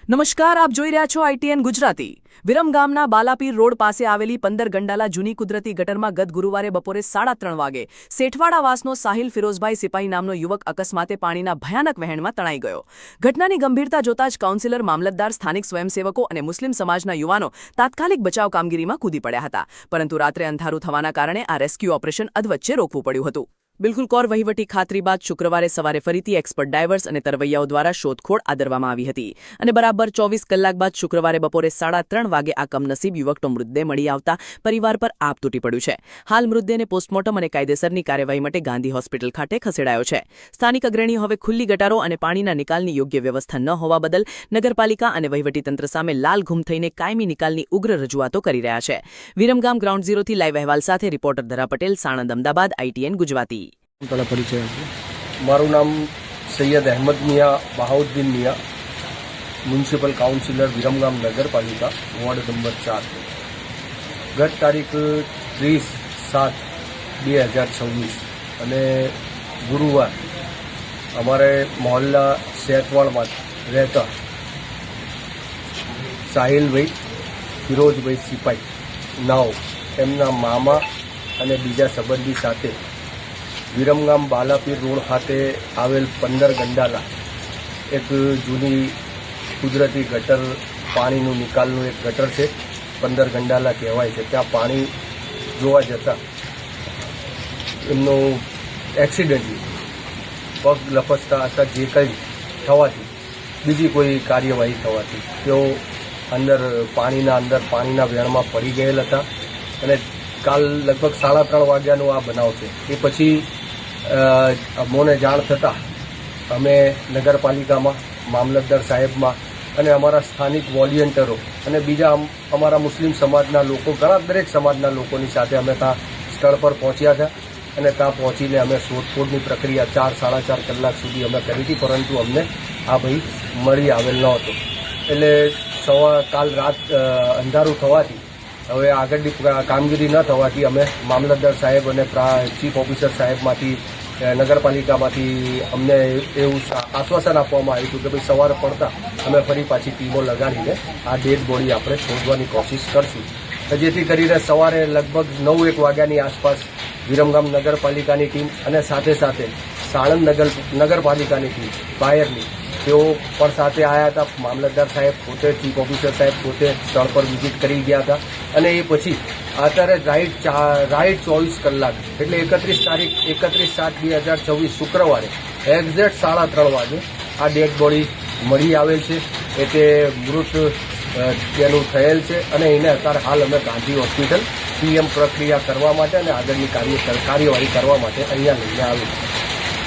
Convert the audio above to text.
નમસ્કાર, આપ જોઈ રહ્યા છો આઈટીએન ગુજરાતી। વિરમગામના બાલાપીર રોડ પાસે આવેલી 15 ગંડાલા જૂની કુદરતી ગટરમાં ગત ગુરુવારે બપોરે 3:30 વાગે સેઠવાડાવાસનો સાહિલ ફિરોઝભાઈ સિપાહી નામનો યુવક અકસ્માતે પાણીના ભયાનક વહેણમાં તણાઈ ગયો। ઘટનાની ગંભીરતા જોતા જ કાઉન્સિલર, મામલતદાર, સ્થાનિક સ્વયંસેવકો અને મુસ્લિમ સમાજના યુવાનો તાત્કાલિક બચાવ કામગીરીમાં કૂદી પડ્યા હતા, પરંતુ રાત્રે અંધારું થવાના કારણે આ રેસ્ક્યુ ઓપરેશન અધવચ્ચે રોકવું પડ્યું હતું। બિલકુલ કોર વહીવટી ખાતરી બાદ શુક્રવારે સવારે ફરીથી એક્સપર્ટ ડાઇવર્સ અને તરવૈયાઓ દ્વારા શોધખોળ આદરવામાં આવી હતી અને બરાબર 24 કલાક બાદ શુક્રવારે બપોરે 3:30 વાગે આ કમનસીબ યુવકનો મૃતદેહ મળી આવતા પરિવાર પર આપ તૂટી પડ્યું છે। હાલ મૃતદેહને પોસ્ટમોર્ટમ અને કાયદેસરની કાર્યવાહી માટે ગાંધી હોસ્પિટલ ખાતે ખસેડાયો છે। સ્થાનિક અગ્રણીઓ હવે ખુલ્લી ગટારો અને પાણીના નિકાલની યોગ્ય વ્યવસ્થા ન હોવા બદલ નગરપાલિકા અને વહીવટીતંત્ર સામે લાલઘૂમ થઈને કાયમી નિકાલની ઉગ્ર રજૂઆતો કરી રહ્યા છે। વિરમગામ ગ્રાઉન્ડ ઝીરોથી લાઈવ અહેવાલ સાથે રિપોર્ટર ધરા પટેલ, સાણંદ, અમદાવાદ, આઈટીએન ગુજરાતી। परिचय मारू नाम सैयद अहमद मियाँ बहाउद्दीन मियाँ, म्युनिसिपल काउंसिलर विरमगाम नगर पालिका वॉर्ड नंबर 4। गत तारीख 30/7/2026 અને ગુરુવાર અમારે મોહલ્લા સેતવાડમાં રહેતા સાહિલભાઈ ફિરોઝભાઈ સિપાઈ નાવ એમના મામા અને બીજા સંબંધી સાથે વિરમગામ બાલાપીર રોડ ખાતે આવેલ 15 ગંડાલા એક જૂની કુદરતી ગટર, પાણીનું નિકાલનું એક ગટર છે, 15 ગંડાલા કહેવાય છે। ત્યાં પાણી જોવા જતાં એમનો એક્સિડન્ટલી પગ લપસતા અથવા જે કંઈ થવાથી, બીજી કોઈ કાર્યવાહી થવાથી તેઓ પાણીના વેણમાં પડી ગયેલ હતા અને કાલ લગભગ 3:30 વાગ્યાનો આ બનાવ છે। એ પછી અમોને જાણ થતાં અમે નગરપાલિકામાં, મામલતદાર સાહેબમાં અને અમારા સ્થાનિક વોલિયન્ટરો અને બીજા અમારા મુસ્લિમ સમાજના લોકો, દરેક સમાજના લોકોની સાથે અમે ત્યાં સ્થળ પર પહોંચ્યા હતા અને ત્યાં પહોંચીને અમે શોધખોળની પ્રક્રિયા 4-4.5 કલાક સુધી અમે કરી હતી, પરંતુ અમને આ ભાઈ મળી આવેલ નહોતો। એટલે કાલ રાત અંધારું થવાથી, હવે આગળની કામગીરી ન થવાથી અમે મામલતદાર સાહેબ અને ચીફ ઓફિસર સાહેબમાંથી, નગરપાલિકામાંથી અમને એવું આશ્વાસન આપવામાં આવ્યું હતું કે ભાઈ સવારે પડતા અમે ફરી પાછી ટીમો લગાડીને આ ડેડ બોડી આપણે શોધવાની કોશિશ કરશું, જેથી કરીને સવારે લગભગ 9-1 વાગ્યાની આસપાસ વિરમગામ નગરપાલિકાની ટીમ અને સાથે સાથે સાણંદ નગરપાલિકાની ટીમ બાયરની તેઓ પણ સાથે આવ્યા હતા। મામલતદાર સાહેબ પોતે, ચીફ ઓફિસર સાહેબ પોતે સ્થળ પર વિઝિટ કરી ગયા હતા અને એ પછી અત્યારે રાઈટ 24 કલાક એટલે 31/7/2026 શુક્રવારે એક્ઝેક્ટ 3:30 વાગે આ ડેડ બોડી મળી આવેલ છે। એટલે મૃત તેનું થયેલ છે અને એને અત્યારે હાલ અમે ગાંધી હોસ્પિટલ પીએમ પ્રક્રિયા કરવા માટે અને આગળની કાર્યવાહી કરવા માટે અહીંયા લઈને આવ્યું છે।